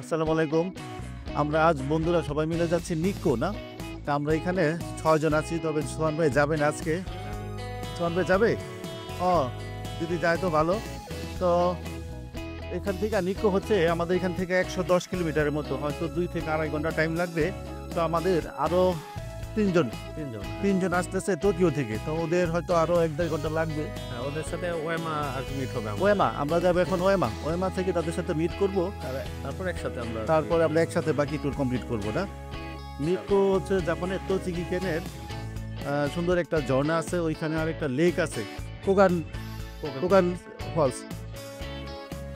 আসসালামু আলাইকুম। আমরা আজ বন্ধুরা সবাই মিলে যাচ্ছি নিক্কো না? তা আমরা এখানে ৬ জন আছি। তবে সোহান ভাই যাবেন আজকে? সোহান ভাই যাবে? ও যদি যায় তো ভালো। তো এখান থেকে নিক্কো হচ্ছে আমাদের এখান থেকে ১১০ কিলোমিটারের মতো। হয়তো ২ থেকে ২.৫ ঘন্টা টাইম লাগবে। তো আমাদের আরো ৩ জন ৩ জন আসতেছে টোকিও থেকে। তো ওদের হয়তো আরো ১-১.৫ ঘন্টা লাগবে। হ্যাঁ, ওদের সাথে ওয়েমা আর মিট হবে আমার। ওয়েমা আমরা যাবো এখন ওয়েমা থেকে তাদের সাথে মিট করব। তারপর একসাথে আমরা তারপরে আমরা একসাথে বাকি ট্যুর কমপ্লিট করব না? নিক্কো হচ্ছে জাপানের তোচিকিকেনের সুন্দর একটা ঝর্ণা আছে, ওইখানে আর একটা লেক আছে, কোগান ফলস।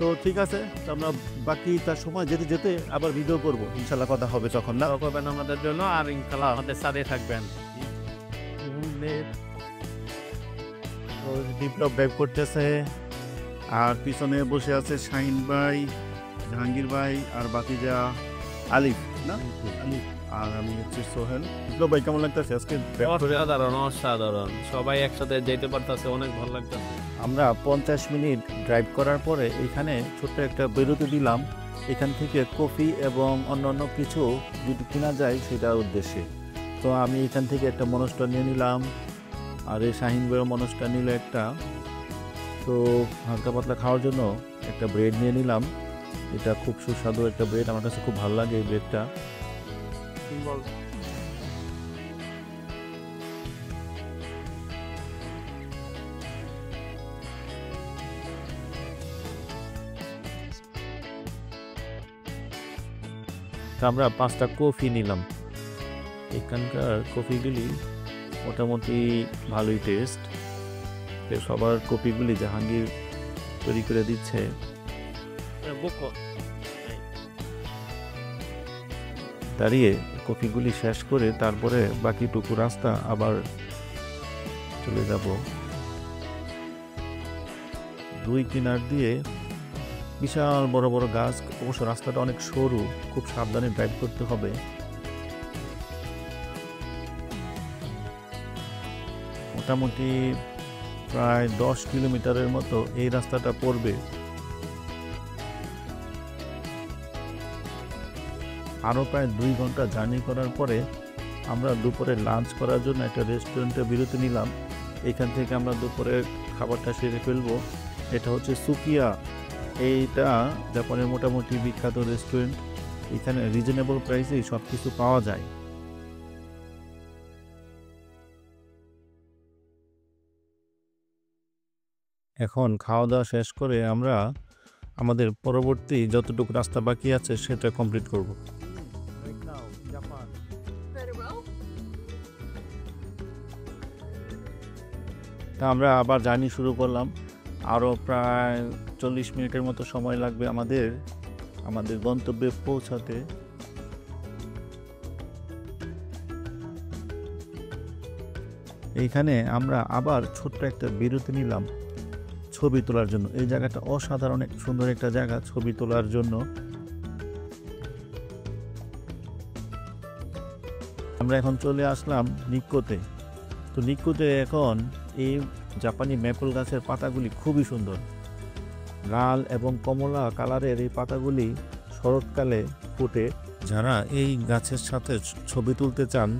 তো ঠিক আছে, তো আমরা বাকি তার সময় যেতে যেতে আবার ভিডিও করব, ইনশাল্লাহ কথা হবে তখন না? করবেন আমাদের জন্য, আর ইনশাল্লাহ আমাদের সাথে থাকবেন। বিপ্লব ড্রাইভ করতেছে, আর পিছনে বসে আছে শাহিন ভাই, জাহাঙ্গীর ভাই, আর বাকি যা আলিফ না? আলিফ আর আমি হচ্ছে সোহেল। বিপ্লব ভাই কেমন লাগতেছে আজকে? অসাধারণ, সবাই একসাথে যেতে পারতেছে, অনেক ভালো লাগতেছে। আমরা 50 মিনিট ড্রাইভ করার পরে এখানে ছোট্ট একটা বিরতি দিলাম, এখান থেকে কফি এবং অন্যান্য কিছু যদি কেনা যায় সেটার উদ্দেশ্যে। তো আমি এখান থেকে একটা মনস্টার নিয়ে নিলাম, আর এই শাহিন ভাইয়ের মনস্টার নিল একটা। তো হালকা পাতলা খাওয়ার জন্য একটা ব্রেড নিয়ে নিলাম। এটা খুব সুস্বাদু একটা ব্রেড, আমার কাছে খুব ভালো লাগে এই ব্রেডটা। আমরা 5টা কফি নিলাম। এখানকার কফিগুলি মোটামুটি ভালোই টেস্ট। সবার কফিগুলি জাহাঙ্গীর তৈরি করে দিচ্ছে। দাঁড়িয়ে কফিগুলি শেষ করে তারপরে বাকিটুকু রাস্তা আবার চলে যাব। দুই কিনার দিয়ে বিশাল বড় বড় গাছ, অবশ্য রাস্তাটা অনেক সরু, খুব সাবধানে ড্রাইভ করতে হবে। মোটামুটি প্রায় 10 কিলোমিটারের মতো এই রাস্তাটা পড়বে। আরও প্রায় 2 ঘন্টা জার্নি করার পরে আমরা দুপুরে লাঞ্চ করার জন্য একটা রেস্টুরেন্টে বিরতি নিলাম। এখান থেকে আমরা দুপুরের খাবারটা সেরে ফেলবো। এটা হচ্ছে সুকিয়া, এইটা জাপানের মোটামুটি বিখ্যাত রেস্টুরেন্ট। এখানে রিজনেবল প্রাইসেই সব কিছু পাওয়া যায়। এখন খাওয়া দাওয়া শেষ করে আমরা আমাদের পরবর্তী যতটুকু রাস্তা বাকি আছে সেটা কমপ্লিট করব। তা আমরা আবার জার্নি শুরু করলাম। আরও প্রায় 40 মিনিটের মতো সময় লাগবে আমাদের গন্তব্যে পৌঁছাতে। এইখানে আমরা আবার ছোট্ট একটা বিরতি নিলাম ছবি তোলার জন্য। এই জায়গাটা অসাধারণ সুন্দর একটা জায়গা ছবি তোলার জন্য। আমরা এখন চলে আসলাম নিক্কোতে। তো নিক্কোতে এখন এই জাপানি ম্যাপল গাছের পাতাগুলি খুবই সুন্দর, লাল এবং কমলা কালারের এই পাতাগুলি শরৎকালে ফোটে। যারা এই গাছের সাথে ছবি তুলতে চান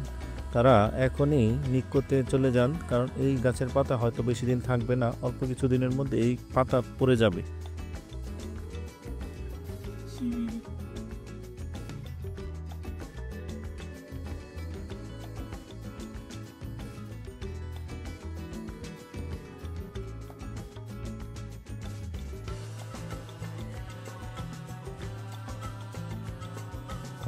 তারা এখনই নিক্কোতে চলে যান, কারণ এই গাছের পাতা হয়তো বেশি দিন থাকবে না, অল্প কিছু দিনের মধ্যে এই পাতা পড়ে যাবে।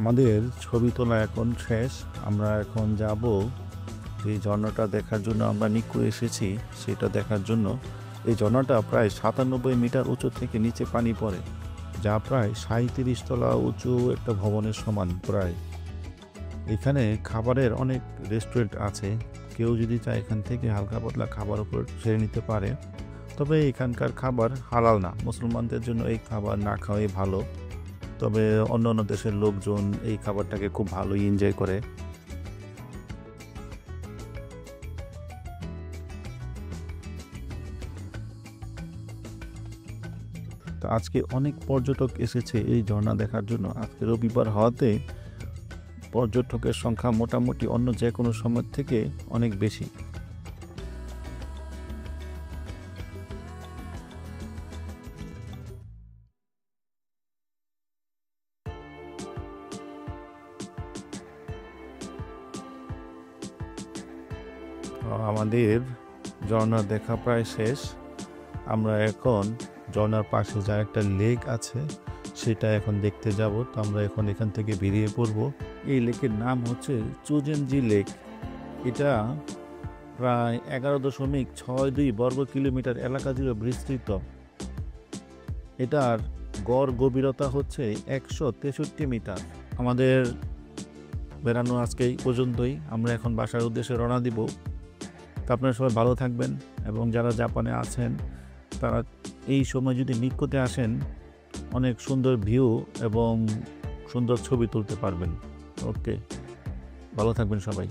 আমাদের ছবি তোলা এখন শেষ। আমরা এখন যাব এই ঝর্ণাটা দেখার জন্য। আমরা নিক্কো এসেছি সেটা দেখার জন্য। এই ঝর্ণাটা প্রায় 97 মিটার উঁচু থেকে নিচে পানি পড়ে, যা প্রায় 37 তলা উঁচু একটা ভবনের সমান প্রায়। এখানে খাবারের অনেক রেস্টুরেন্ট আছে, কেউ যদি চায় এখান থেকে হালকা পাতলা খাবার উপর ছেড়ে নিতে পারে। তবে এখানকার খাবার হালাল না, মুসলমানদের জন্য এই খাবার না খাওয়াই ভালো। তবে অন্য দেশের লোকজন এই খাবারটাকে খুব ভালোই এনজয় করে। তো আজকে অনেক পর্যটক এসেছে এই ঝর্ণা দেখার জন্য। আজকে রবিবার হওয়াতে পর্যটকের সংখ্যা মোটামুটি অন্য যে কোনো সময় থেকে অনেক বেশি। আমাদের ঝর্ণা দেখা প্রায় শেষ। আমরা এখন ঝর্ণার পাশে যা একটা লেক আছে সেটা এখন দেখতে যাব। তো আমরা এখন এখান থেকে বেরিয়ে পড়ব। এই লেকের নাম হচ্ছে চুজেনজি লেক। এটা প্রায় 11.62 বর্গ কিলোমিটার এলাকা জুড়ে বিস্তৃত। এটার গড় গভীরতা হচ্ছে 163 মিটার। আমাদের বেড়ানো আজকে এই পর্যন্তই। আমরা এখন বাসার উদ্দেশ্যে রওনা দিব। তো আপনারা সবাই ভালো থাকবেন, এবং যারা জাপানে আছেন তারা এই সময় যদি নিক্কোতে আসেন অনেক সুন্দর ভিউ এবং সুন্দর ছবি তুলতে পারবেন। ওকে, ভালো থাকবেন সবাই।